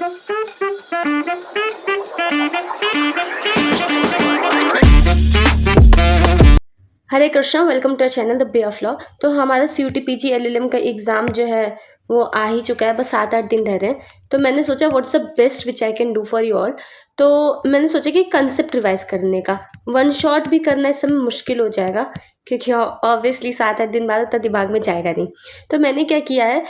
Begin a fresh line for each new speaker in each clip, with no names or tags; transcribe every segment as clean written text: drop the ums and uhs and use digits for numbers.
Hare Krishna, welcome to channel the way of law. तो हमारा CUT PG LLM का exam जो है वो आ ही चुका है, बस 7-8 दिन रह रहे हैं। तो मैंने सोचा what's the best which I can do for you all. तो मैंने सोचा कि कंसेप्ट रिवाइज करने का, वन शॉट भी करना इस समय मुश्किल हो जाएगा, क्योंकि ऑब्वियसली 7-8 दिन बाद उतना दिमाग में जाएगा नहीं। तो मैंने क्या किया है,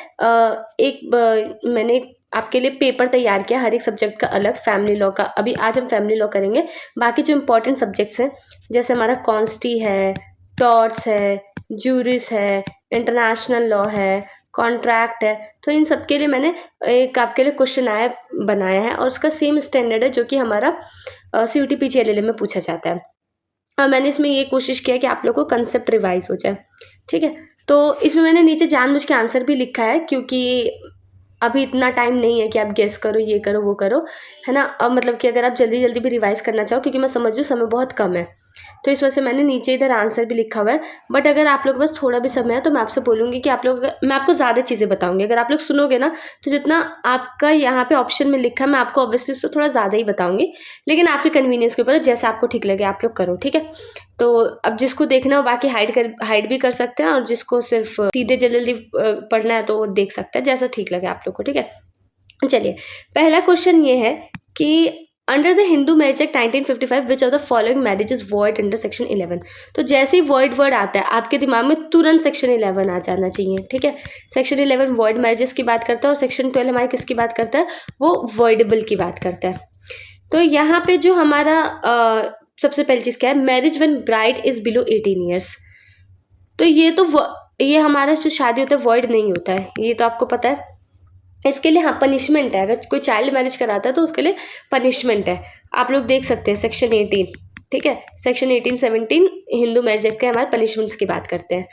मैंने आपके लिए पेपर तैयार किया, हर एक सब्जेक्ट का अलग। फैमिली लॉ का अभी आज हम फैमिली लॉ करेंगे। बाकी जो इंपॉर्टेंट सब्जेक्ट्स हैं, जैसे हमारा कॉन्स्टी है, टॉर्ट्स है, ज्यूरिस है, इंटरनेशनल लॉ है, कॉन्ट्रैक्ट है, तो इन सब के लिए मैंने एक आपके लिए क्वेश्चन बनाया है, और उसका सेम स्टैंडर्ड है जो कि हमारा CUT PG LLM में पूछा जाता है। और मैंने इसमें ये कोशिश किया कि आप लोगों को कंसेप्ट रिवाइज हो जाए, ठीक है। तो इसमें मैंने नीचे जानबूझ के आंसर भी लिखा है, क्योंकि अभी इतना टाइम नहीं है कि आप गेस करो, ये करो, वो करो, है ना। अब मतलब कि अगर आप जल्दी जल्दी भी रिवाइज करना चाहो, क्योंकि मैं समझ रही हूँ समय बहुत कम है, तो इस वजह से मैंने नीचे इधर आंसर भी लिखा हुआ है। बट अगर आप लोग के पास थोड़ा भी समय है तो मैं आपसे बोलूँगी कि मैं आपको ज़्यादा चीज़ें बताऊँगी। अगर आप लोग सुनोगे ना, तो जितना आपका यहाँ पे ऑप्शन में लिखा है, मैं आपको ऑब्वियसली उससे थोड़ा ज़्यादा ही बताऊँगी, लेकिन आपके कन्वीनियंस के ऊपर है, जैसे आपको ठीक लगे आप लोग करो, ठीक है। तो अब जिसको देखना हो बाकी हाइड भी कर सकते हैं, और जिसको सिर्फ सीधे जल्दी पढ़ना है तो वो देख सकता है, जैसा ठीक लगे आप लोग को, ठीक है। चलिए, पहला क्वेश्चन ये है कि under the Hindu marriage act 1955 which of the following marriage is void under section 11। तो जैसे ही वॉइड वर्ड आता है आपके दिमाग में तुरंत सेक्शन 11 आ जाना चाहिए, ठीक है। सेक्शन 11 वॉइड मैरिजेस की बात करता है, और सेक्शन 12 हमारे किसकी बात करता है, वो वॉइडेबल की बात करता है। तो यहाँ पे जो हमारा सबसे पहली चीज़ क्या है, marriage when bride is below 18 years. तो ये हमारा जो शादी होता है वॉइड नहीं होता है, ये तो आपको पता है। इसके लिए हाँ पनिशमेंट है, अगर कोई चाइल्ड मैरिज कराता है तो उसके लिए पनिशमेंट है। आप लोग देख सकते हैं सेक्शन 18, ठीक है। सेक्शन 18-17 हिंदू मैरिज एक्ट के हमारे पनिशमेंट्स की बात करते हैं।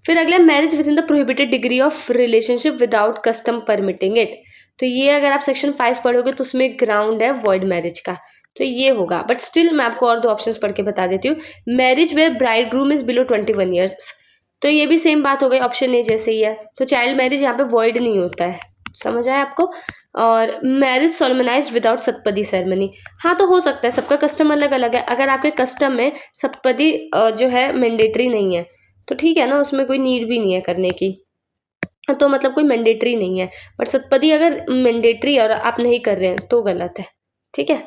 फिर अगला, marriage with in the prohibited degree of relationship without custom permitting it. तो ये अगर आप सेक्शन 5 पढ़ोगे तो उसमें ग्राउंड है वॉइड मैरिज का, तो ये होगा। बट स्टिल मैं आपको और 2 ऑप्शंस पढ़ के बता देती हूँ। Marriage where bride groom is below 21 years, तो ये भी सेम बात हो गई, ऑप्शन ए जैसे ही है। तो चाइल्ड मैरिज यहाँ पे वॉइड नहीं होता है, समझ आया आपको। और मैरिज सोलमनाइज्ड विदाउट सप्तपदी सेरेमनी, हाँ तो हो सकता है, सबका कस्टम अलग अलग है। अगर आपके कस्टम में सप्तपदी जो है मैंडेटरी नहीं है तो ठीक है ना, उसमें कोई नीड भी नहीं है करने की, तो मतलब कोई मैंडेटरी नहीं है। बट सप्तपदी अगर मैंडेटरी और आप नहीं कर रहे हैं तो गलत है, ठीक है।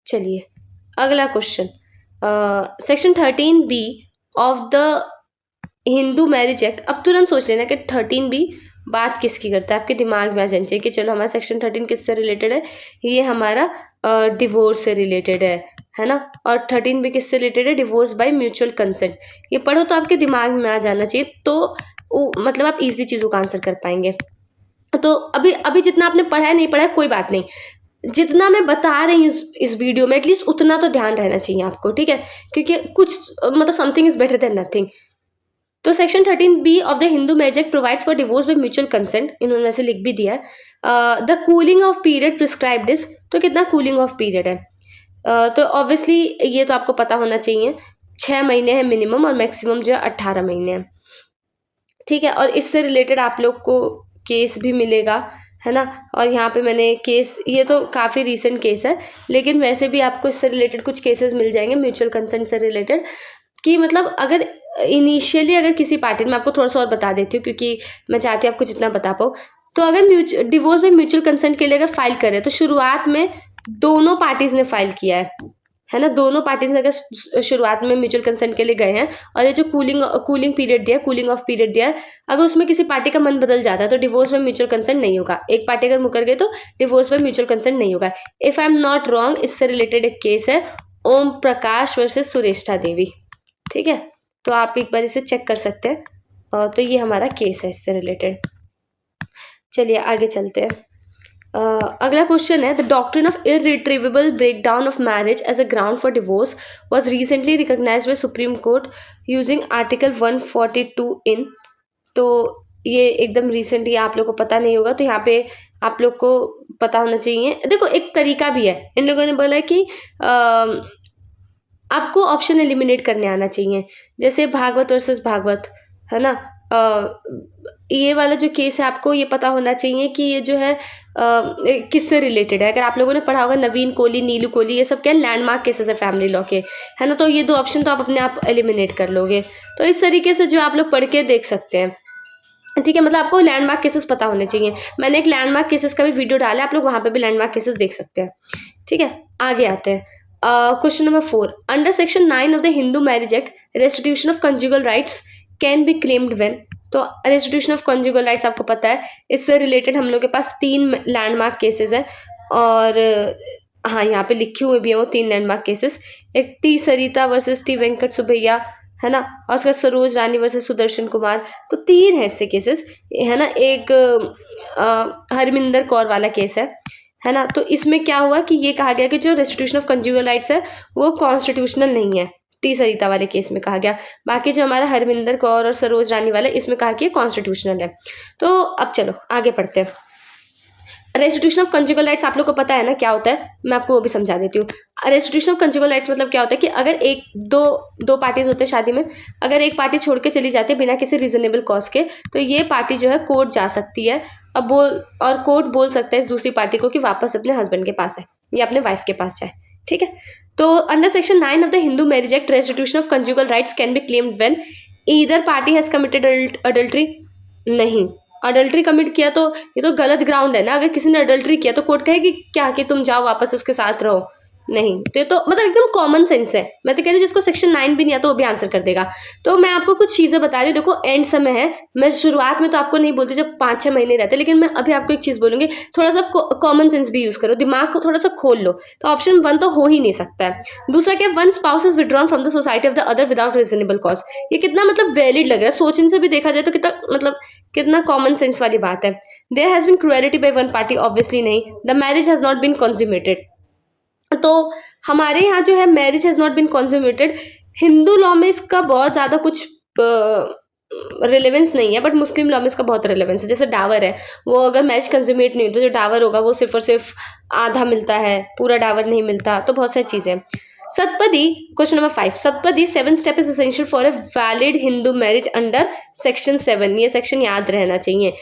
चलिए अगला question, section 13B of the Hindu marriage act. अब तुरंत सोच लेना कि 13B बात किसकी करता है, आपके दिमाग में आ जाना चाहिए कि चलो हमारा सेक्शन 13 किससे रिलेटेड है, ये हमारा डिवोर्स से रिलेटेड है ना। और 13B किससे रिलेटेड है, डिवोर्स बाय म्यूचुअल कंसेंट। ये पढ़ो तो आपके दिमाग में आ जाना चाहिए, तो मतलब आप इजी चीज़ों का आंसर कर पाएंगे। तो अभी जितना आपने पढ़ा है नहीं पढ़ा है कोई बात नहीं, जितना मैं बता रही हूँ इस वीडियो में एटलीस्ट उतना तो ध्यान रहना चाहिए आपको, ठीक है। क्योंकि कुछ मतलब something is better than nothing. तो section 13B of the Hindu marriage act provides for divorce by mutual consent, इन्होंने वैसे लिख भी दिया है। The cooling off period prescribed is, तो कितना कूलिंग ऑफ पीरियड है, तो ऑब्वियसली ये तो आपको पता होना चाहिए, 6 महीने है मिनिमम, और मैक्सिमम जो है 18 महीने है, ठीक है। और इससे रिलेटेड आप लोग को केस भी मिलेगा, है ना। और यहाँ पे मैंने केस, ये तो काफ़ी रीसेंट केस है, लेकिन वैसे भी आपको इससे रिलेटेड कुछ केसेस मिल जाएंगे म्यूचुअल कंसेंट से रिलेटेड, कि मतलब अगर इनिशियली अगर किसी पार्टी में, आपको थोड़ा सा और बता देती हूँ क्योंकि मैं चाहती हूँ आपको जितना बता पाऊँ। तो अगर डिवोर्स में म्यूचुअल कंसेंट के लिए अगर फाइल करें तो शुरुआत में दोनों पार्टीज ने फाइल किया है ना। दोनों पार्टीज ने अगर शुरुआत में म्यूचुअल कंसेंट के लिए गए हैं, और ये जो कूलिंग पीरियड दिया, कूलिंग ऑफ पीरियड दिया, अगर उसमें किसी पार्टी का मन बदल जाता है तो डिवोर्स में म्यूचुअल कंसेंट नहीं होगा। एक पार्टी अगर मुकर गए तो डिवोर्स में म्यूचुअल कंसेंट नहीं होगा। If I am not wrong, इससे रिलेटेड एक केस है ओम प्रकाश वर्सेस सुरेष्ठा देवी, ठीक है। तो आप एक बार इसे चेक कर सकते हैं। तो ये हमारा केस है इससे रिलेटेड। चलिए आगे चलते हैं। अगला क्वेश्चन है, the doctrine of irretrievable breakdown of marriage as a ground for divorce was recently recognised by supreme court using article 142 in. तो ये एकदम रिसेंट, ये आप लोग को पता नहीं होगा, तो यहाँ पे आप लोग को पता होना चाहिए। देखो एक तरीका भी है, इन लोगों ने बोला है कि आपको ऑप्शन एलिमिनेट करने आना चाहिए, जैसे भागवत वर्सेस भागवत, है ना। ये वाला जो केस है आपको ये पता होना चाहिए कि ये जो है किससे रिलेटेड है। अगर आप लोगों ने पढ़ा होगा नवीन कोहली, नीलू कोहली, ये सब क्या लैंडमार्क केसेस है फैमिली लॉ के, है ना। तो ये 2 ऑप्शन तो आप अपने आप एलिमिनेट कर लोगे। तो इस तरीके से जो आप लोग पढ़ के देख सकते हैं, ठीक है। मतलब आपको लैंडमार्क केसेस पता होने चाहिए। मैंने एक लैंडमार्क केसेस का भी वीडियो डाला है, आप लोग वहाँ पे भी लैंडमार्क केसेस देख सकते हैं, ठीक है। आगे आते हैं। Question number 4, under section 9 of the Hindu marriage act restitution of conjugal rights can be claimed when. तो रेस्टिट्यूशन ऑफ कंजुगल राइट्स आपको पता है, इससे रिलेटेड हम लोग के पास 3 लैंडमार्क केसेस हैं। और हाँ, यहाँ पे लिखे हुए भी हैं वो 3 लैंडमार्क केसेस। एक टी सरिता वर्सेस टी वेंकट सुबैया, है ना, और उसका सरोज रानी वर्सेस सुदर्शन कुमार। तो 3 है इससे केसेस, है ना। एक हरमिंदर कौर वाला केस है ना। तो इसमें क्या हुआ कि ये कहा गया कि जो रेस्टिट्यूशन ऑफ कंजुगल राइट्स है वो कॉन्स्टिट्यूशनल नहीं है, टी सरिता वाले केस में कहा गया। बाकी जो हमारा हरमिंदर कौर और सरोज रानी वाला इसमें कहा कि कॉन्स्टिट्यूशनल है। तो अब चलो आगे पढ़ते हैं। रेस्टिट्यूशन ऑफ कंजुगल राइट्स आप लोग को पता है ना क्या होता है, मैं आपको वो भी समझा देती हूँ। रेस्टिट्यूशन ऑफ कंजुगल राइट्स मतलब क्या होता है कि अगर एक दो पार्टीज होते हैं शादी में, अगर एक पार्टी छोड़ के चली जाती है बिना किसी रीजनेबल कॉज के, तो ये पार्टी जो है कोर्ट जा सकती है। अब और कोर्ट बोल सकता है इस दूसरी पार्टी को कि वापस अपने हस्बैंड के पास है या अपने वाइफ के पास जाए, ठीक है। तो under section 9 of the Hindu marriage act restitution of conjugal rights can be claimed when either party has committed adultery. नहीं, अडल्ट्री कमिट किया तो ये तो गलत ग्राउंड है ना। अगर किसी ने अडल्ट्री किया तो कोर्ट कहेगी क्या कि तुम जाओ वापस उसके साथ रहो? नहीं। तो ये तो मतलब एकदम कॉमन सेंस है। मैं तो कह रही हूँ जिसको सेक्शन 9 भी नहीं आता वो भी आंसर कर देगा। तो मैं आपको कुछ चीजें बता रही हूँ, देखो एंड समय है। मैं शुरुआत में तो आपको नहीं बोलती जब 5-6 महीने रहते, लेकिन मैं अभी आपको एक चीज बोलूंगी, थोड़ा सा कॉमन सेंस भी यूज करो, दिमाग को थोड़ा सा खोल लो। तो ऑप्शन 1 तो हो ही नहीं सकता है। दूसरा क्या, one spouse is withdrawn from the society of the other without reasonable cause. ये कितना मतलब वैलिड लग रहा है, सोचने से भी देखा जाए तो कितना मतलब कितना कॉमन सेंस वाली बात है। There has been cruelty by one party, obviously नहीं। The marriage has not been consummated, तो हमारे यहाँ जो है marriage has not been consummated. Hindu law में इसका बहुत ज्यादा कुछ रिलेवेंस नहीं है, बट मुस्लिम लॉ में इसका बहुत रिलेवेंस है। जैसे डावर है, वो अगर मैरिज कंज्यूमेट नहीं हो तो जो डावर होगा वो सिर्फ और सिर्फ आधा मिलता है, पूरा डावर नहीं मिलता। तो बहुत सारी चीजें। Saptapadi, question number 5, saptapadi 7 step is essential for a valid Hindu marriage under section 7। ये सेक्शन याद रहना चाहिए।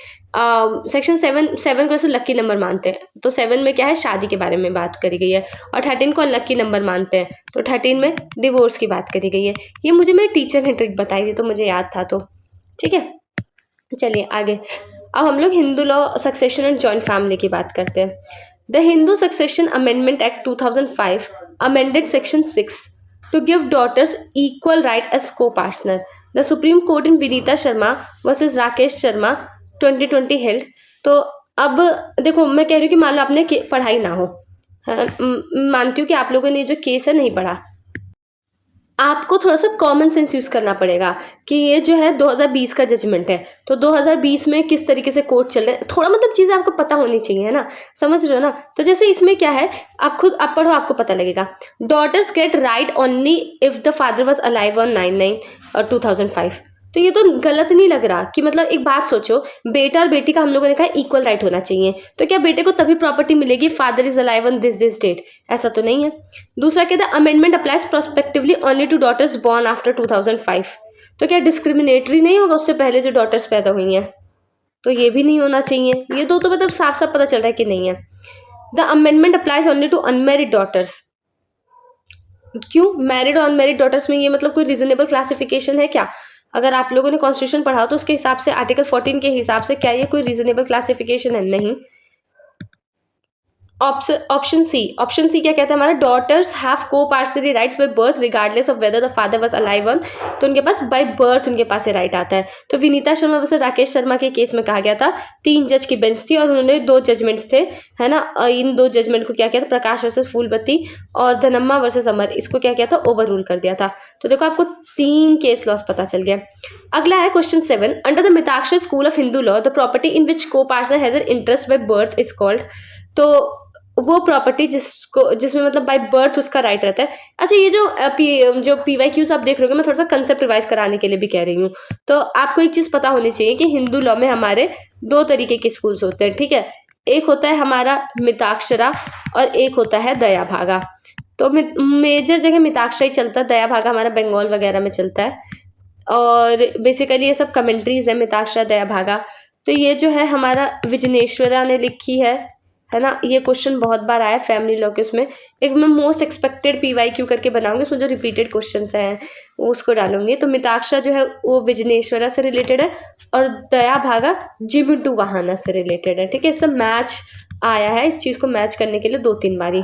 सेक्शन 7 को ऐसे लकी नंबर मानते हैं, तो 7 में क्या है, शादी के बारे में बात करी गई है। और 13 को अनलकी नंबर मानते हैं, तो 13 में डिवोर्स की बात करी गई है। ये मुझे मेरे टीचर ने ट्रिक बताई थी तो मुझे याद था, तो ठीक है। चलिए आगे। अब हम लोग Hindu law succession and joint family की बात करते हैं। The Hindu succession amendment act 2005 amended section 6 to give daughters equal right as co-partner. The Supreme Court in Vinita Sharma versus Rakesh Sharma 2020 held. तो अब देखो मैं कह रही हूँ कि मान लो आपने पढ़ाई ना हो, मानती हूँ कि आप लोगों ने जो केस है नहीं पढ़ा, आपको थोड़ा सा कॉमन सेंस यूज करना पड़ेगा कि ये जो है 2020 का जजमेंट है, तो 2020 में किस तरीके से कोर्ट चल रहे हैं, थोड़ा मतलब चीजें आपको पता होनी चाहिए, है ना, समझ रहे हो ना। तो जैसे इसमें क्या है, आप खुद आप पढ़ो आपको पता लगेगा। Daughters get right only if the father was alive on 9/9/2005। तो ये तो गलत नहीं लग रहा कि मतलब एक बात सोचो, बेटा और बेटी का हम लोगों ने कहा इक्वल राइट होना चाहिए, तो क्या बेटे को तभी प्रॉपर्टी मिलेगी father is alive on this date? ऐसा तो नहीं है। दूसरा कहता है amendment applies prospectively only to daughters born after 2005। तो क्या डिस्क्रिमिनेटरी नहीं होगा उससे पहले जो डॉटर्स पैदा हुई हैं? तो ये भी नहीं होना चाहिए। ये दो तो मतलब साफ साफ पता चल रहा है कि नहीं है। The amendment applies only to unmarried daughters. क्यों? मैरिड और अनमेरिड डॉटर्स में ये मतलब कोई रीजनेबल क्लासिफिकेशन है क्या? अगर आप लोगों ने कॉन्स्टिट्यूशन पढ़ा तो उसके हिसाब से आर्टिकल 14 के हिसाब से क्या ये कोई रीजनेबल क्लासिफिकेशन है? नहीं। ऑप्शन सी क्या कहता है हमारा, daughters have coparcenary rights by birth regardless of whether the father was alive on. तो उनके पास बाय बर्थ उनके पास ये राइट आता है। तो विनीता शर्मा वैसे राकेश शर्मा के केस में कहा गया था, 3 जज की बेंच थी और उन्होंने 2 जजमेंट्स थे, है ना। इन 2 जजमेंट को क्या किया था, प्रकाश वर्सेस फूलबत्ती और धनम्मा वर्सेस अमर, इसको क्या किया था, ओवर रूल कर दिया था। तो देखो आपको 3 केस लॉस पता चल गया। अगला है question 7, under the Mitakshara school of Hindu law the property in which coparcener has an interest by birth is called. तो वो प्रॉपर्टी जिसमें मतलब बाय बर्थ उसका राइट रहता है। अच्छा, ये जो PYQs आप देख रहे हो, मैं थोड़ा सा कंसेप्ट रिवाइज कराने के लिए भी कह रही हूँ। तो आपको एक चीज पता होनी चाहिए कि हिंदू लॉ में हमारे 2 तरीके के स्कूल्स होते हैं, ठीक है। एक होता है हमारा मिताक्षरा और एक होता है दया भागा। तो मेजर जगह मिताक्षरा ही चलता है, दया भागा हमारा बंगाल वगैरह में चलता है। और बेसिकली ये सब कमेंट्रीज है मिताक्षरा दया भागा। तो ये जो है हमारा विजनेश्वरा ने लिखी है ना। ये क्वेश्चन बहुत बार आया फैमिली लॉ के उसमें। एक मैं मोस्ट एक्सपेक्टेड PYQ करके बनाऊंगी, उसमें जो रिपीटेड क्वेश्चन हैं वो उसको डालूंगी। तो मिताक्षरा जो है वो विजनेश्वरा से रिलेटेड है और दया भागा जिमिटू वाहना से रिलेटेड है। ठीक है, सब मैच आया है, इस चीज़ को मैच करने के लिए 2-3 बारी,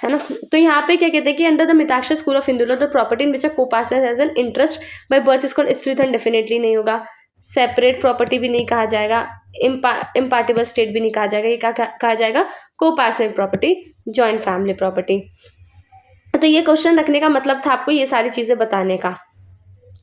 है ना। तो यहाँ पे क्या कहते हैं कि under the Mitakshara school of Hindu law the property in which a coparcener has an interest by birth is called stridhan, definitely नहीं होगा। सेपरेट प्रॉपर्टी भी नहीं कहा जाएगा, इम्पार्टेबल स्टेट भी नहीं कहा जाएगा, ये क्या कहा जाएगा, को-पार्सनल प्रॉपर्टी, जॉइंट फैमिली प्रॉपर्टी। तो ये क्वेश्चन रखने का मतलब था आपको ये सारी चीजें बताने का।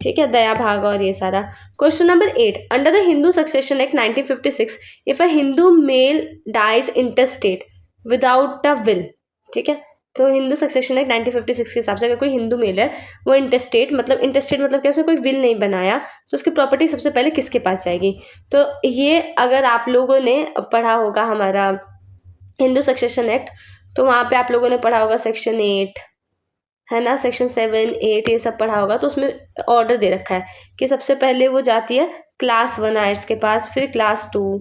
ठीक है, दया भाग और ये सारा। Question number 8, under the Hindu succession act 1956 if a Hindu male dies interstate without a will. ठीक है, तो हिंदू सक्सेशन एक्ट 1956 के हिसाब से अगर कोई हिंदू मेल है वो इंटरस्टेट मतलब क्या, उसने कोई विल नहीं बनाया तो उसकी प्रॉपर्टी सबसे पहले किसके पास जाएगी। तो ये अगर आप लोगों ने पढ़ा होगा हमारा हिंदू सक्सेशन एक्ट, तो वहाँ पे आप लोगों ने पढ़ा होगा सेक्शन 8, है ना, सेक्शन 7, 8 ये सब पढ़ा होगा। तो उसमें ऑर्डर दे रखा है कि सबसे पहले वो जाती है क्लास 1 आयर्स के पास, फिर क्लास 2,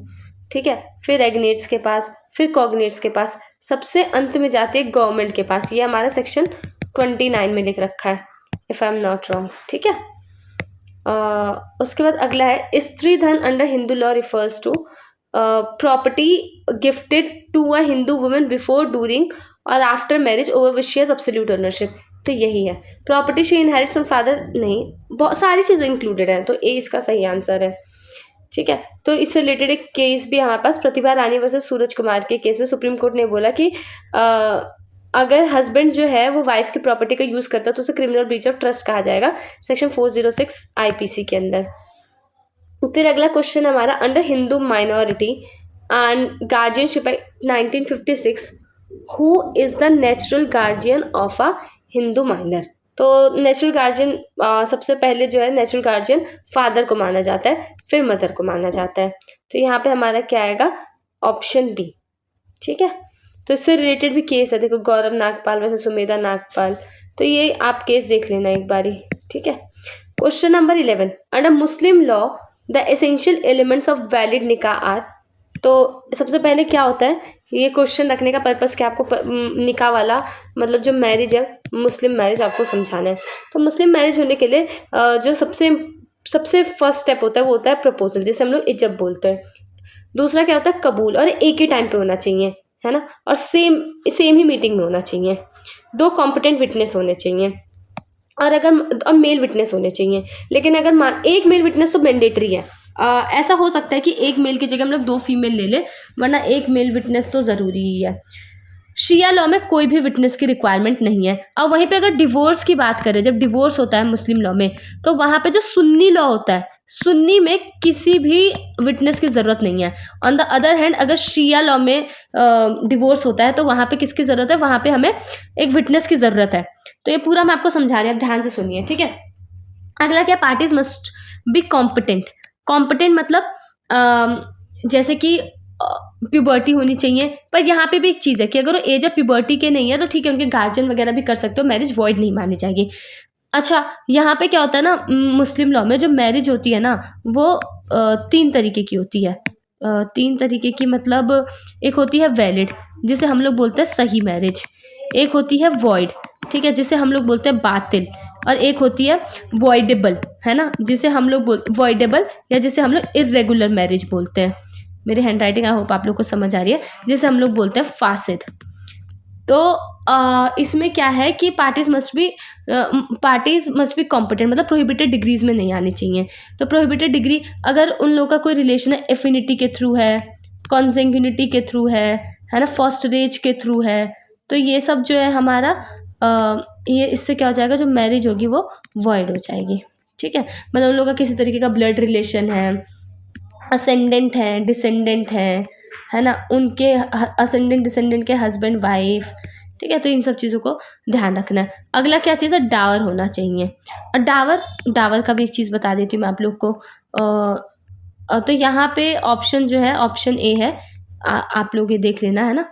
ठीक है, फिर रेगनेट्स के पास, फिर कॉग्नेट्स के पास, सबसे अंत में जाती है गवर्नमेंट के पास। ये हमारा सेक्शन 29 में लिख रखा है, if I am not wrong. ठीक है, उसके बाद अगला है stridhan under Hindu law refers to property gifted to a Hindu woman before, during or after marriage over which she has absolute ownership. तो यही है, property she inherits from father, नहीं, बहुत सारी चीज़ें इंक्लूडेड हैं, तो ए इसका सही आंसर है। ठीक है, तो इससे रिलेटेड एक केस भी हमारे पास, प्रतिभा रानी वर्सेस सूरज कुमार के केस में सुप्रीम कोर्ट ने बोला कि अगर हस्बैंड जो है वो वाइफ की प्रॉपर्टी का यूज़ करता है तो उसे क्रिमिनल ब्रीच ऑफ ट्रस्ट कहा जाएगा, सेक्शन 406 IPC के अंदर। फिर अगला क्वेश्चन हमारा, under Hindu minority and guardianship act 1956 who is the natural guardian of a Hindu minor. तो नेचुरल गार्जियन सबसे पहले जो है नेचुरल गार्जियन फादर को माना जाता है, फिर मदर को माना जाता है। तो यहाँ पे हमारा क्या आएगा, ऑप्शन बी। ठीक है, तो इससे रिलेटेड भी केस है, देखो गौरव नागपाल वैसे सुमेधा नागपाल, तो ये आप केस देख लेना एक बारी। ठीक है, question number 11, under Muslim law the essential elements of valid निकाह आर। तो सबसे पहले क्या होता है, ये क्वेश्चन रखने का पर्पस क्या, आपको निकाह वाला मतलब जो मैरिज है, मुस्लिम मैरिज आपको समझाना है। तो मुस्लिम मैरिज होने के लिए जो सबसे फर्स्ट स्टेप होता है वो होता है प्रपोजल, जिसे हम लोग इजब बोलते हैं। दूसरा क्या होता है, कबूल, और एक ही टाइम पे होना चाहिए, है ना, और सेम ही मीटिंग में होना चाहिए। 2 कॉम्पिटेंट विटनेस होने चाहिए, और अब मेल विटनेस होने चाहिए। लेकिन अगर एक मेल विटनेस तो मैंडेटरी है, ऐसा हो सकता है कि एक मेल की जगह हम लोग 2 फीमेल ले लें, वरना एक मेल विटनेस तो ज़रूरी ही है। शिया लॉ में कोई भी विटनेस की रिक्वायरमेंट नहीं है। और वहीं पे अगर डिवोर्स की बात करें, जब डिवोर्स होता है मुस्लिम लॉ में, तो वहाँ पे जो सुन्नी लॉ होता है, सुन्नी में किसी भी विटनेस की ज़रूरत नहीं है। ऑन द अदर हैंड अगर शिया लॉ में डिवोर्स होता है तो वहाँ पे किसकी ज़रूरत है, वहाँ पे हमें एक विटनेस की ज़रूरत है। तो ये पूरा मैं आपको समझा रही हूँ, आप ध्यान से सुनिए। ठीक है, अगला क्या, parties must be competent. Competent मतलब जैसे कि प्यूबर्टी होनी चाहिए, पर यहाँ पे भी एक चीज़ है कि अगर वो एज ऑफ प्यूबर्टी के नहीं है तो ठीक है, उनके गार्जियन वगैरह भी कर सकते हो, मैरिज वॉइड नहीं मानी जाएगी। अच्छा, यहाँ पे क्या होता है ना, मुस्लिम लॉ में जो मैरिज होती है ना वो 3 तरीके की होती है। 3 तरीके की मतलब, एक होती है वैलिड जिसे हम लोग बोलते हैं सही मैरिज, एक होती है वॉइड, ठीक है, जिसे हम लोग बोलते हैं बातिल, और एक होती है वॉइडेबल, है ना, जिसे हम लोग वॉइडेबल या जिसे हम लोग इर्रेगुलर मैरिज बोलते हैं। मेरी हैंड राइटिंग आई होप आप लोग को समझ आ रही है, जिसे हम लोग बोलते हैं फासिद। तो इसमें क्या है कि पार्टीज मस्ट बी कॉम्पिटेंट, मतलब प्रोहिबिटेड डिग्रीज में नहीं आनी चाहिए। तो प्रोहिबिटेड डिग्री अगर उन लोगों का कोई रिलेशन है, एफिनिटी के थ्रू है, कॉन्सेंग्यूनिटी के थ्रू है ना, फॉस्टरेज के थ्रू है, तो ये सब जो है हमारा ये इससे क्या हो जाएगा, जो मैरिज होगी वो वॉइड हो जाएगी। ठीक है, मतलब उन लोगों का किसी तरीके का ब्लड रिलेशन है, असेंडेंट है, डिसेंडेंट है ना, उनके असेंडेंट डिसेंडेंट के हस्बैंड वाइफ। ठीक है, तो इन सब चीज़ों को ध्यान रखना है। अगला क्या चीज़ है, डावर होना चाहिए। और डावर का भी एक चीज़ बता देती हूँ मैं आप लोग को। तो यहाँ पे ऑप्शन जो है, ऑप्शन ए है, आप लोग ये देख लेना, है ना।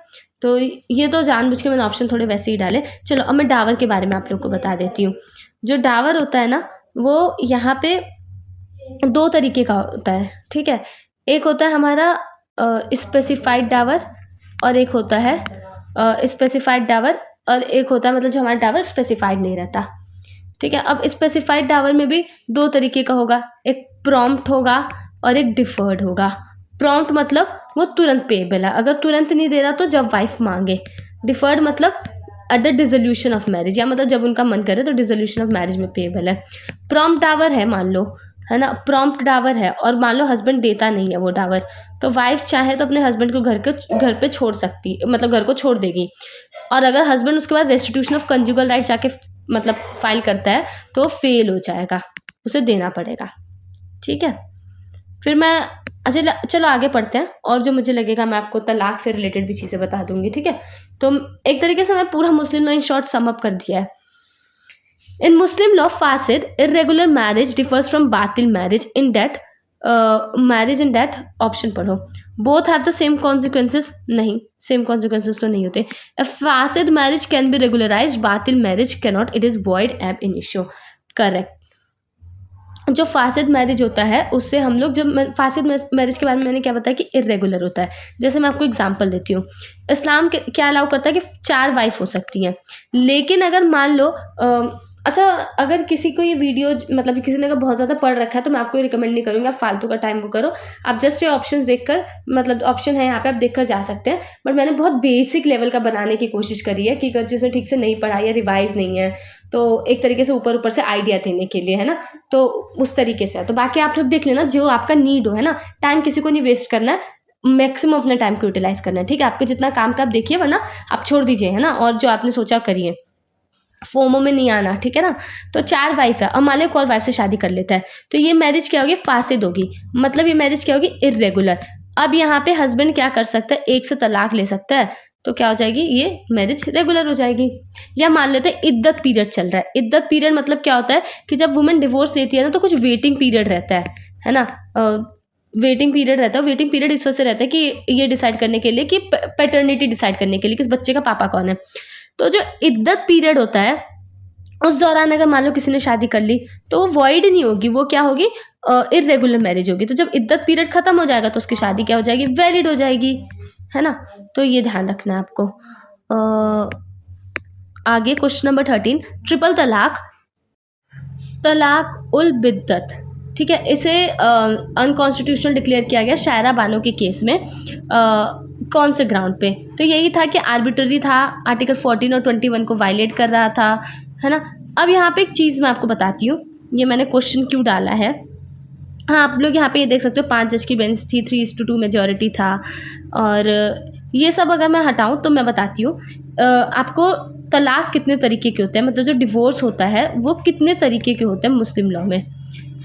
तो ये तो जानबूझ के मैंने ऑप्शन थोड़े वैसे ही डाले। चलो अब मैं डावर के बारे में आप लोग को बता देती हूँ। जो डावर होता है ना वो यहाँ पे दो तरीके का होता है, ठीक है। एक होता है हमारा स्पेसिफाइड डावर और एक होता है स्पेसिफाइड डावर और एक होता है मतलब जो हमारा डावर स्पेसिफाइड नहीं रहता, ठीक है। अब स्पेसिफाइड डावर में भी दो तरीके का होगा, एक प्रॉम्प्ट होगा और एक डिफर्ड होगा। प्रॉम्प्ट मतलब वो तुरंत पेएबल है, अगर तुरंत नहीं दे रहा तो जब वाइफ मांगे। डिफर्ड मतलब at the dissolution of marriage, या मतलब जब उनका मन करे तो डिसोल्यूशन ऑफ मैरिज में पेएबल है। प्रॉम्प्ट डावर है मान लो, है ना, प्रॉम्प्ट डावर है और मान लो हस्बैंड देता नहीं है वो डावर, तो वाइफ चाहे तो अपने हस्बैंड को घर पे छोड़ सकती, मतलब घर को छोड़ देगी। और अगर हस्बैंड उसके बाद रेस्टिट्यूशन ऑफ कंजुगल राइट जाके मतलब फाइल करता है तो वो फेल हो जाएगा, उसे देना पड़ेगा, ठीक है। फिर मैं अच्छा चलो आगे पढ़ते हैं, और जो मुझे लगेगा मैं आपको तलाक से रिलेटेड भी चीज़ें बता दूंगी, ठीक है। तो एक तरीके से मैं पूरा मुस्लिम law in short sum up कर दिया है। In Muslim law, fasid, irregular marriage differs from batil marriage in that option पढ़ो। Both have the same consequences, नहीं, same consequences तो नहीं होते। A fasid marriage can be regularized, batil marriage cannot, it is void ab initio, correct। जो फासिद marriage होता है उससे हम लोग, जब फासिद मैरिज के बारे में मैंने क्या बताया कि इरेगुलर होता है। जैसे मैं आपको एग्जांपल देती हूँ, इस्लाम क्या अलाउ करता है कि 4 वाइफ हो सकती हैं, लेकिन अगर मान लो अच्छा, अगर किसी को ये वीडियो मतलब किसी ने अगर बहुत ज़्यादा पढ़ रखा है तो मैं आपको ये रिकमेंड नहीं करूँगी, आप फालतू का टाइम वो करो। आप जस्ट ये ऑप्शन देखकर, मतलब ऑप्शन है यहाँ पे, आप देखकर जा सकते हैं। बट मैंने बहुत बेसिक लेवल का बनाने की कोशिश करी है कि जिसने ठीक से नहीं पढ़ा या रिवाइज नहीं है, तो एक तरीके से ऊपर ऊपर से आइडिया देने के लिए, है ना, तो उस तरीके से है। तो बाकी आप लोग देख लेना जो आपका नीड हो, है ना। टाइम किसी को नहीं वेस्ट करना है, मैक्सिमम अपने टाइम को यूटिलाइज करना है, ठीक है। आपको जितना काम का आप देखिए, वरना आप छोड़ दीजिए, है ना, और जो आपने सोचा करिए, फोमो में नहीं आना, ठीक है ना। तो 4 वाइफ है, अब मान लो एक और वाइफ से शादी कर लेता है, तो ये मैरिज क्या होगी, फासिद होगी, मतलब ये मैरिज क्या होगी, इर्रेगुलर। अब यहाँ पे हस्बैंड क्या कर सकता है, एक से तलाक ले सकता है, तो क्या हो जाएगी, ये मैरिज रेगुलर हो जाएगी। या मान लेते हैं इद्दत पीरियड चल रहा है। इद्दत पीरियड मतलब क्या होता है कि जब वुमेन डिवोर्स लेती है ना, तो कुछ वेटिंग पीरियड रहता है ना। वेटिंग पीरियड रहता है। वेटिंग पीरियड इस वजह से रहता है कि ये डिसाइड करने के लिए कि पैटर्निटी डिसाइड करने के लिए कि इस बच्चे का पापा कौन है। तो जो इद्दत पीरियड होता है उस दौरान अगर मान लो किसी ने शादी कर ली तो वो वॉइड नहीं होगी, वो क्या होगी, इरेगुलर मैरिज होगी। तो जब इद्दत पीरियड खत्म हो जाएगा तो उसकी शादी क्या हो जाएगी, वैलिड हो जाएगी, है ना। तो ये ध्यान रखना है आपको। आगे क्वेश्चन नंबर 13, ट्रिपल तलाक, तलाक उल बिद्दत, ठीक है। इसे अनकॉन्स्टिट्यूशनल डिक्लेयर किया गया शायरा बानो के केस में। कौन से ग्राउंड पे, तो यही था कि आर्बिट्ररी था, आर्टिकल 14 और 21 को वायलेट कर रहा था, है ना। अब यहाँ पे एक चीज़ मैं आपको बताती हूँ, ये मैंने क्वेश्चन क्यों डाला है। हाँ, आप लोग यहाँ पे ये देख सकते हो 5 जज की बेंच थी, 3:2 मेजॉरिटी था, और ये सब अगर मैं हटाऊँ तो मैं बताती हूँ आपको तलाक कितने तरीके के होते हैं, मतलब जो डिवोर्स होता है वो कितने तरीके के होते हैं मुस्लिम लॉ में।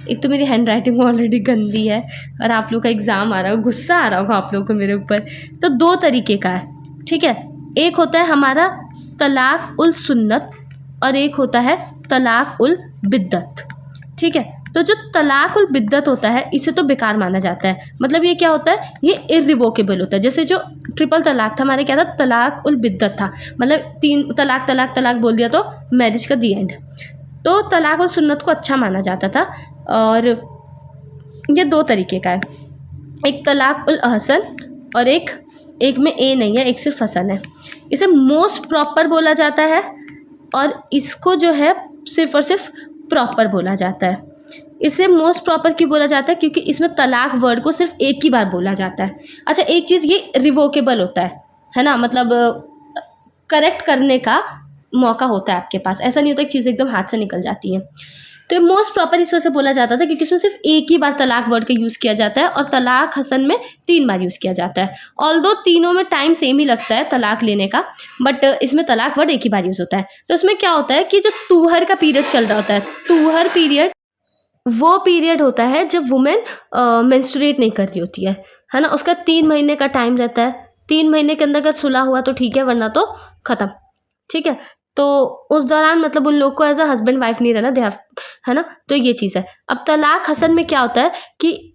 एक तो मेरी हैंड राइटिंग ऑलरेडी गंदी है और आप लोग का एग्ज़ाम आ रहा हो, गुस्सा आ रहा होगा आप लोगों को मेरे ऊपर। तो 2 तरीके का है, ठीक है। एक होता है हमारा तलाक उल सुन्नत और एक होता है तलाक उल बिद्दत, ठीक है। तो जो तलाक उल बिद्दत होता है इसे तो बेकार माना जाता है, मतलब ये क्या होता है, ये इर्रिवोकेबल होता है। जैसे जो ट्रिपल तलाक था हमारे क्या था, तलाक उल बिद्दत था, मतलब 3 तलाक तलाक तलाक बोल दिया तो मैरिज का दी एंड। तो तलाक उल सुन्नत को अच्छा माना जाता था, और ये 2 तरीके का है, एक तलाक उल अहसन और एक में ए नहीं है, एक सिर्फ हसन है। इसे मोस्ट प्रॉपर बोला जाता है और इसको जो है सिर्फ और सिर्फ प्रॉपर बोला जाता है। इसे मोस्ट प्रॉपर क्यों बोला जाता है, क्योंकि इसमें तलाक वर्ड को सिर्फ एक ही बार बोला जाता है। अच्छा, एक चीज़ ये रिवोकेबल होता है ना, मतलब करेक्ट करने का मौका होता है आपके पास, ऐसा नहीं होता एक चीज़ एकदम हाथ से निकल जाती है। तो मोस्ट प्रॉपर इस वजह से बोला जाता था क्योंकि इसमें सिर्फ एक ही बार तलाक वर्ड का यूज़ किया जाता है और तलाक हसन में 3 बार यूज़ किया जाता है। ऑल्दो तीनों में टाइम सेम ही लगता है तलाक लेने का, बट इसमें तलाक वर्ड एक ही बार यूज़ होता है। तो इसमें क्या होता है कि जो तूहर का पीरियड चल रहा होता है, तूहर पीरियड वो पीरियड होता है जब वुमेन मेंस्ट्रुएट नहीं कर रही होती है ना। उसका 3 महीने का टाइम रहता है, 3 महीने के अंदर अगर सुलह हुआ तो ठीक है, वरना तो ख़त्म, ठीक है। तो उस दौरान मतलब उन लोग को एज अ हस्बैंड वाइफ नहीं रहना, है ना। तो ये चीज़ है। अब तलाक हसन में क्या होता है कि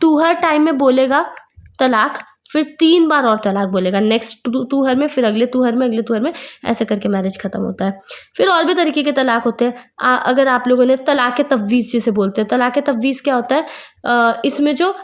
तूहर टाइम में बोलेगा तलाक, फिर 3 बार और तलाक बोलेगा, नेक्स्ट तुहर में, फिर अगले तुहर में, अगले तुहर में, ऐसे करके मैरिज खत्म होता है। फिर और भी तरीके के तलाक होते हैं। अगर आप लोगों ने तलाक तफवीज़ जिसे बोलते हैं, तलाक तफवीज़ क्या होता है? इसमें जो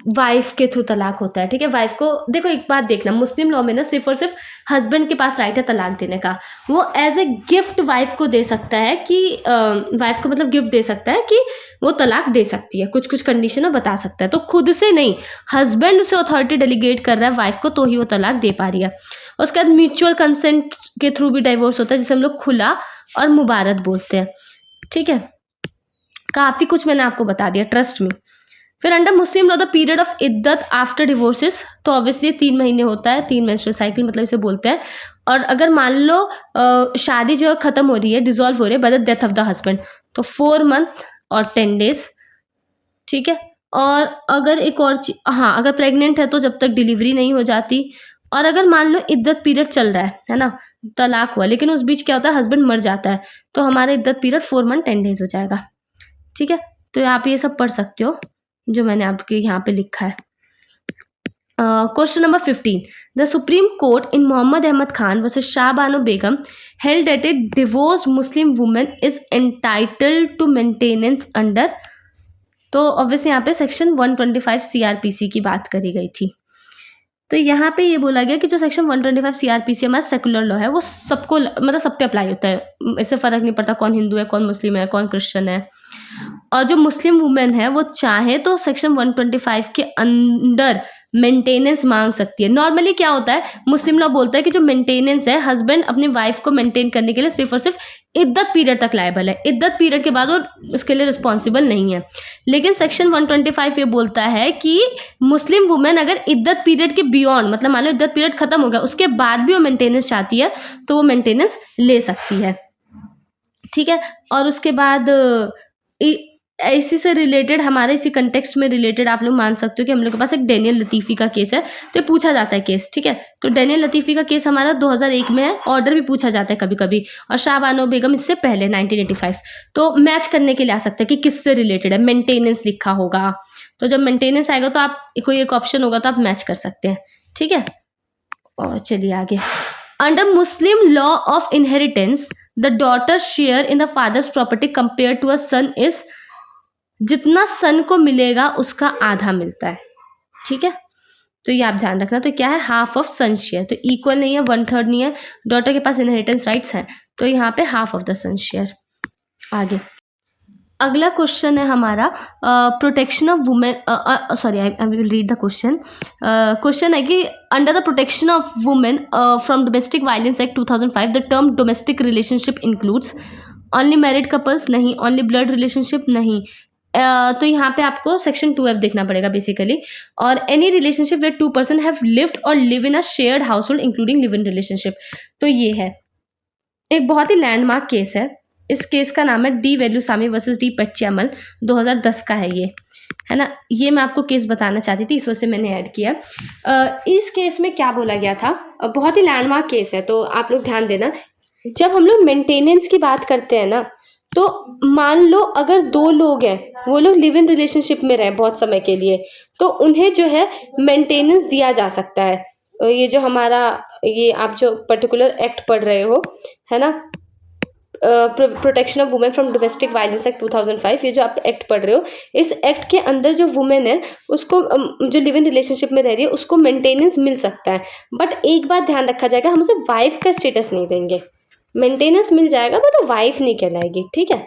वाइफ के थ्रू तलाक होता है, ठीक है? वाइफ को देखो, एक बात देखना, मुस्लिम लॉ में ना सिर्फ और सिर्फ हस्बैंड के पास राइट है तलाक देने का। वो एज ए गिफ्ट वाइफ को दे सकता है कि वाइफ को मतलब गिफ्ट दे सकता है कि वो तलाक दे सकती है, कुछ कुछ कंडीशन में बता सकता है। तो खुद से नहीं, हस्बैंड से अथॉरिटी डेलीगेट कर रहा है वाइफ को, तो ही वो तलाक दे पा रही है। उसके बाद म्यूचुअल कंसेंट के थ्रू भी डाइवोर्स होता है, जिसे हम लोग खुला और मुबारत बोलते हैं, ठीक है? काफ़ी कुछ मैंने आपको बता दिया, ट्रस्ट मी। फिर under Muslim law the period of iddat after divorces, तो ऑब्वियसली 3 महीने होता है, 3 मेंस्ट्रुअल साइकिल मतलब इसे बोलते हैं। और अगर मान लो शादी जो है खत्म हो रही है, डिसॉल्व हो रही है by the death of the husband, तो 4 मंथ और 10 डेज, ठीक है? और अगर एक और हाँ, अगर प्रेग्नेंट है तो जब तक डिलीवरी नहीं हो जाती। और अगर मान लो इद्दत पीरियड चल रहा है ना, तलाक हुआ, लेकिन उस बीच क्या होता है, हस्बैंड मर जाता है, तो हमारा इद्दत पीरियड 4 मंथ 10 डेज हो जाएगा, ठीक है? तो आप ये सब पढ़ सकते हो जो मैंने आपके यहाँ पे लिखा है। Question number 15, the Supreme Court in Mohammad Ahmad Khan versus Shah Bano Begum held that a divorced Muslim women is entitled to maintenance under, तो ऑब्वियसली यहाँ पे सेक्शन 125 सीआरपीसी की बात करी गई थी। तो यहाँ पे ये बोला गया कि जो सेक्शन 125 सीआरपीसी हमारा सेकुलर लॉ है, वो सबको मतलब सब पे अप्लाई होता है, इससे फ़र्क नहीं पड़ता कौन हिंदू है, कौन मुस्लिम है, कौन क्रिश्चियन है। और जो मुस्लिम वुमेन है वो चाहे तो सेक्शन 125 के अंडर मेंटेनेंस मांग सकती है। नॉर्मली क्या होता है, मुस्लिम लॉ बोलता है कि जो मेंटेनेंस है, हस्बैंड अपनी वाइफ को मेंटेन करने के लिए सिर्फ और सिर्फ इद्दत पीरियड तक लायबल है, इद्दत पीरियड के बाद वो उसके लिए रिस्पॉन्सिबल नहीं है। लेकिन सेक्शन 125 ये बोलता है कि मुस्लिम वुमेन अगर इद्दत पीरियड के बियॉन्ड, मतलब मान लो इद्दत पीरियड खत्म हो गया, उसके बाद भी वो मेंटेनेंस चाहती है तो वो मेंटेनेंस ले सकती है, ठीक है? और उसके बाद इसी से रिलेटेड, हमारे इसी कंटेक्स्ट में रिलेटेड आप लोग मान सकते हो कि हम लोग के पास एक डेनियल लतीफ़ी का केस है, तो ये पूछा जाता है केस, ठीक है? तो डेनियल लतीफ़ी का केस हमारा 2001 में है, ऑर्डर भी पूछा जाता है कभी कभी, और शाह बानो बेगम इससे पहले 1985। तो मैच करने के लिए आ सकता है कि किससे रिलेटेड है, मेंटेनेंस लिखा होगा, तो जब मेंटेनेंस आएगा तो आप कोई एक ऑप्शन होगा तो आप मैच कर सकते हैं, ठीक है? और चलिए आगे, under Muslim law of inheritance the daughter share in the father's property compare to a son is, जितना सन को मिलेगा उसका आधा मिलता है, ठीक है? तो ये आप ध्यान रखना। तो क्या है, हाफ ऑफ सन शेयर, तो इक्वल नहीं है, 1/3 नहीं है, डॉटर के पास इनहेरिटेंस राइट्स हैं, तो यहाँ पे half of the son share. आगे अगला क्वेश्चन है हमारा protection of women, sorry I will read the question. Question है कि under the protection of women from domestic violence act 2005 the term domestic relationship includes only married couples, नहीं, only blood relationship, नहीं। तो यहाँ पे आपको सेक्शन 2F देखना पड़ेगा बेसिकली, और any relationship where 2 person have lived or live in a shared household including live in relationship. तो ये है एक बहुत ही लैंडमार्क केस है। इस केस का नाम है डी वेलुसामी वर्सेस डी पच्चैमल, 2010 का है ये, है ना? ये मैं आपको केस बताना चाहती थी, इस वजह से मैंने ऐड किया। इस केस में क्या बोला गया था, बहुत ही लैंडमार्क केस है, तो आप लोग ध्यान देना। जब हम लोग मेंटेनेंस की बात करते हैं ना, तो मान लो अगर 2 लोग हैं, वो लोग लिव इन रिलेशनशिप में रहे बहुत समय के लिए, तो उन्हें जो है मेंटेनेंस दिया जा सकता है। ये जो हमारा, ये आप जो पर्टिकुलर एक्ट पढ़ रहे हो, है ना, protection of women from domestic violence act 2005, ये जो आप एक्ट पढ़ रहे हो, इस एक्ट के अंदर जो वुमेन है उसको, जो लिव इन रिलेशनशिप में रह रही है, उसको मेंटेनेंस मिल सकता है। बट एक बात ध्यान रखा जाएगा, हम उसे वाइफ का स्टेटस नहीं देंगे, मेंटेनेंस मिल जाएगा बट वो वाइफ नहीं कहलाएगी, ठीक है?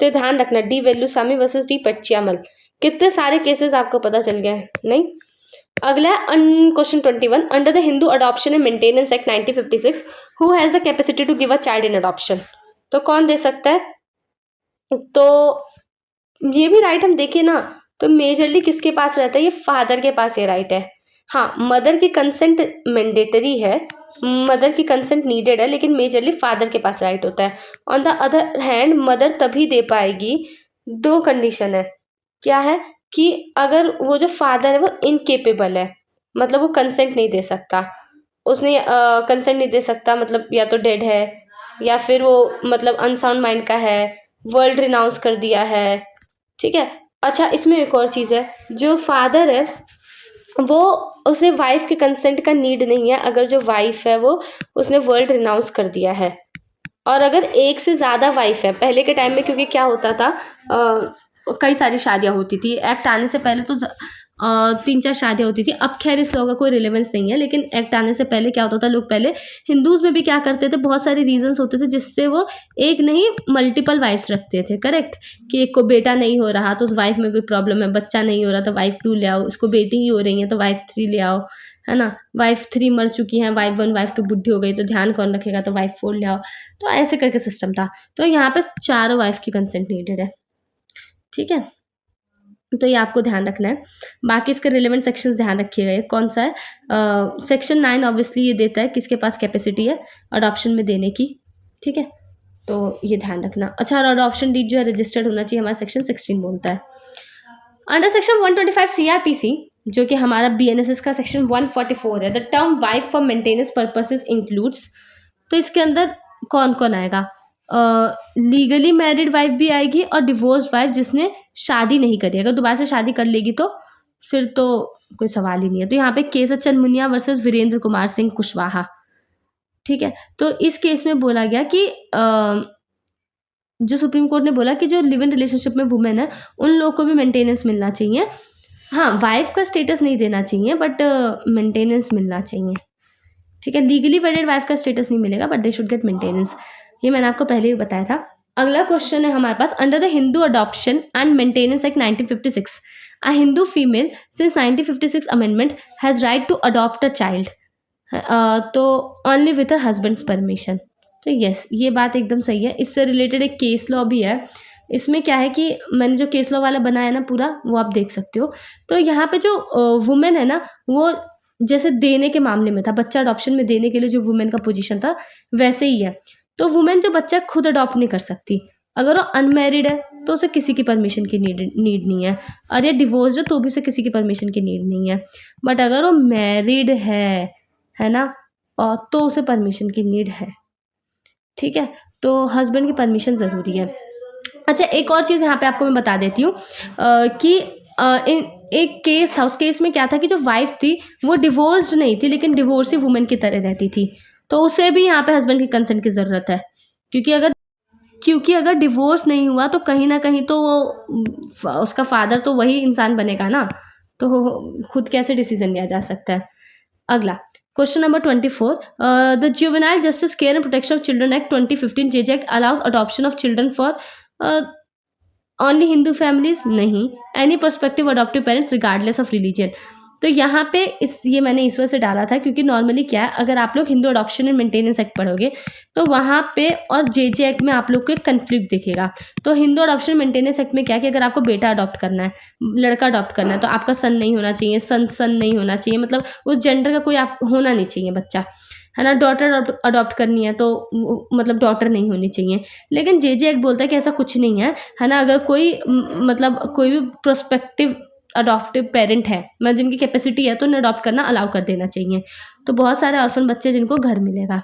तो ध्यान रखना, डी वेलुसामी वर्सेस डी पच्चैमल। कितने सारे केसेस आपको पता चल गए हैं, नहीं? अगला है question 21, under the Hindu adoption and maintenance act 1956 who has the capacity to give a child in adoption, तो कौन दे सकता है? तो ये भी राइट हम देखें ना, तो मेजरली किसके पास रहता है, ये फादर के पास ये राइट है। हाँ, मदर की कंसेंट मैंडेटरी है, मदर की कंसेंट नीडेड है, लेकिन मेजरली फादर के पास राइट होता है। On the other hand mother तभी दे पाएगी, 2 कंडीशन है। क्या है कि अगर वो जो फादर है वो इनकेपेबल है, मतलब वो कंसेंट नहीं दे सकता, उसने कंसेंट नहीं दे सकता, मतलब या तो डेड है, या फिर वो मतलब अनसाउंड माइंड का है, वर्ल्ड रिनाउंस कर दिया है, ठीक है? अच्छा, इसमें एक और चीज़ है, जो फादर है वो उसे वाइफ के कंसेंट का नीड नहीं है अगर जो वाइफ है वो उसने वर्ल्ड रिनाउंस कर दिया है। और अगर एक से ज़्यादा वाइफ है, पहले के टाइम में क्योंकि क्या होता था, कई सारी शादियाँ होती थी। एक्ट आने से पहले तो 3-4 शादियाँ होती थी। अब ख़ैर इस लॉ का कोई रिलेवेंस नहीं है, लेकिन एक्ट आने से पहले क्या होता था, लोग पहले हिंदूज़ में भी क्या करते थे, बहुत सारे रीज़न्स होते थे जिससे वो एक नहीं मल्टीपल वाइफ़्स रखते थे, करेक्ट? कि एक को बेटा नहीं हो रहा तो उस वाइफ़ में कोई प्रॉब्लम है, बच्चा नहीं हो रहा तो वाइफ़ 2 ले आओ, इसको बेटी ही हो रही है तो वाइफ़ 3 ले आओ, है ना? वाइफ़ 3 मर चुकी हैं, वाइफ़ 1, वाइफ़ 2 बुड्ढी हो गई तो ध्यान कौन रखेगा, तो वाइफ़ 4 ले आओ। तो ऐसे करके सिस्टम था। तो यहाँ पे चारों वाइफ़ की कंसेंट नीडेड है, ठीक है? तो ये आपको ध्यान रखना है। बाकी इसके रिलेवेंट सेक्शंस ध्यान रखिएगा। ये कौन-सा है? सेक्शन 9 ऑब्वियसली ये देता है किसके पास कैपेसिटी है अडॉप्शन में देने की, ठीक है? तो ये ध्यान रखना। अच्छा, और अडॉप्शन डीड जो है रजिस्टर्ड होना चाहिए, हमारा सेक्शन 16 बोलता है। अंडर सेक्शन 125 सीआरपीसी, जो कि हमारा बीएनएसएस का सेक्शन 144 है, the term wife for maintenance purposes includes, तो इसके अंदर कौन-कौन आएगा? लीगली मैरिड वाइफ भी आएगी और डिवोर्स्ड वाइफ जिसने शादी नहीं करी। अगर दोबारा से शादी कर लेगी तो फिर तो कोई सवाल ही नहीं है। तो यहाँ पे केस है चंद वर्सेस वीरेंद्र कुमार सिंह कुशवाहा, ठीक है? तो इस केस में बोला गया कि जो सुप्रीम कोर्ट ने बोला कि जो लिव इन रिलेशनशिप में वुमेन है, उन लोगों को भी मेंटेनेंस मिलना चाहिए। हाँ, वाइफ का स्टेटस नहीं देना चाहिए बट मेंटेनेंस मिलना चाहिए, ठीक है? लीगली वेडेड वाइफ का स्टेटस नहीं मिलेगा but they should get maintenance. ये मैंने आपको पहले ही बताया था। अगला क्वेश्चन है हमारे पास, under the Hindu adoption and maintenance act 1956, a Hindu female since 1956 amendment has right to adopt a child, तो only with her husband's permission. तो यस, ये बात एकदम सही है। इससे रिलेटेड एक केस लॉ भी है। इसमें क्या है कि मैंने जो केस लॉ वाला बनाया ना पूरा, वो आप देख सकते हो। तो यहाँ पे जो वुमेन है ना, वो जैसे देने के मामले में था, बच्चा अडॉप्शन में देने के लिए जो वुमेन का पोजीशन था, वैसे ही है। तो वुमेन जो बच्चा खुद अडॉप्ट नहीं कर सकती। अगर वो अनमैरिड है, तो उसे किसी की परमिशन की नीड नहीं है, और ये डिवोर्स्ड है, तो भी उसे किसी की परमिशन की नीड नहीं है। बट अगर वो मैरिड है ना? तो उसे परमिशन की नीड है, ठीक है? तो हस्बैंड की परमिशन ज़रूरी है। अच्छा, एक और चीज़ यहाँ पे आपको मैं बता देती हूँ, कि इन एक केस था, उस केस में क्या था कि जो वाइफ़ थी, वो डिवोर्स्ड नहीं थी, लेकिन डिवोर्सी वुमन की तरह रहती थी। तो उसे भी यहाँ पे हस्बैंड की कंसेंट की ज़रूरत है। क्योंकि अगर क्योंकि अगर डिवोर्स नहीं हुआ तो कहीं न कहीं तो वो उसका फ़ादर तो वही इंसान बनेगा ना, तो खुद कैसे डिसीज़न लिया जा सकता है? अगला question number 24, the juvenile justice care and protection of children act 2015 JJ act allows adoption of children for only Hindu families, नहीं, any perspective adoptive parents regardless of religion. तो यहाँ पे ये मैंने इस वजह से डाला था क्योंकि नॉर्मली क्या है, अगर आप लोग Hindu adoption and maintenance act पढ़ोगे तो वहाँ पे और जेजे एक्ट में आप लोग को एक कन्फ्लिक्ट दिखेगा। तो हिंदू अडॉप्शन मेंटेनेंस एक्ट में क्या है कि अगर आपको बेटा अडॉप्ट करना है, लड़का अडॉप्ट करना है, तो आपका सन नहीं होना चाहिए, सन नहीं होना चाहिए, मतलब उस जेंडर का कोई आप होना नहीं चाहिए बच्चा, है ना? डॉटर अडॉप्ट करनी है तो मतलब डॉटर नहीं होनी चाहिए। लेकिन जेजे एक्ट बोलता है कि ऐसा कुछ नहीं है ना? अगर कोई मतलब कोई भी प्रोस्पेक्टिव अडॉप्टिव पेरेंट है, मतलब जिनकी कैपेसिटी है, तो उन्हें अडॉप्ट करना अलाउ कर देना चाहिए। तो बहुत सारे ऑर्फन बच्चे जिनको घर मिलेगा।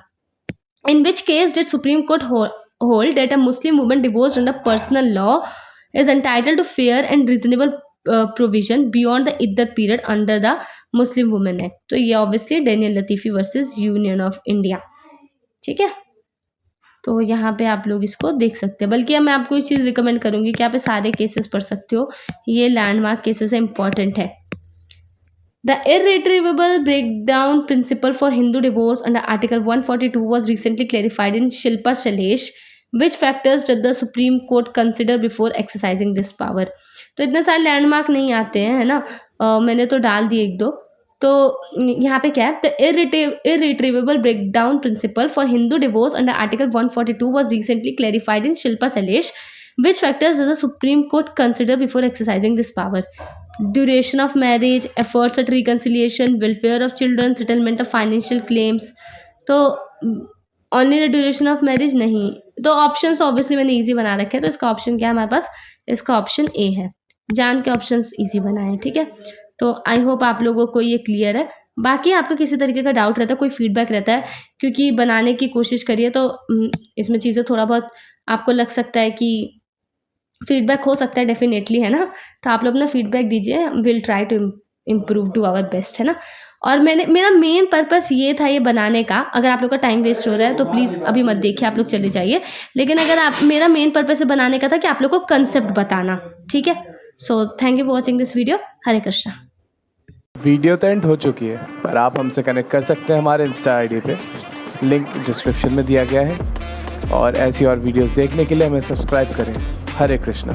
In which case did Supreme Court hold that a Muslim woman divorced under personal law is entitled to fair and reasonable provision beyond the iddat period under the Muslim Women Act? तो ये obviously Daniel Latifi versus union of India, ठीक है? तो यहाँ पे आप लोग इसको देख सकते हैं। बल्कि अब मैं आपको एक चीज़ रिकमेंड करूँगी कि आप ये सारे केसेस पढ़ सकते हो। ये लैंडमार्क केसेस है, इंपॉर्टेंट है। The irretrievable breakdown principle for Hindu divorce under Article 142 was recently clarified in Shilpa Shailesh. Which factors did the Supreme Court consider before exercising this power? तो इतने सारे लैंडमार्क नहीं आते हैं, है ना? मैंने तो डाल दिए एक दो। तो यहाँ पे क्या है, the irretrievable breakdown principle for Hindu divorce under Article 142 was recently clarified in Shilpa Shailesh. Which factors does the Supreme Court consider before exercising this power? Duration of marriage, efforts at reconciliation, welfare of children, settlement of financial claims. तो only the duration of marriage नहीं। तो options obviously मैंने easy बना रखे हैं, तो इसका option क्या है हमारे पास? इसका ऑप्शन ए है। जान के ऑप्शंस इजी बनाए, ठीक है? तो आई होप आप लोगों को ये क्लियर है। बाकी आपका किसी तरीके का डाउट रहता है, कोई फीडबैक रहता है, क्योंकि बनाने की कोशिश करिए तो इसमें चीज़ें थोड़ा बहुत आपको लग सकता है कि फीडबैक हो सकता है, डेफिनेटली, है ना? तो आप लोग अपना फीडबैक दीजिए, will try to improve, do our best, है ना। और मेरा मेन पर्पस ये था ये बनाने का। अगर आप लोग का टाइम वेस्ट हो रहा है तो प्लीज़ अभी मत देखिए, आप लोग चले जाइए। लेकिन अगर आप, मेरा मेन पर्पस बनाने का था कि आप लोग को कंसेप्ट बताना, ठीक है। So thank you for watching this video. Hare Krishna.
Video तो एंड हो चुकी है, पर आप हमसे कनेक्ट कर सकते हैं हमारे इंस्टा आईडी पे, लिंक डिस्क्रिप्शन में दिया गया है। और ऐसी और वीडियोस देखने के लिए हमें सब्सक्राइब करें। हरे कृष्णा।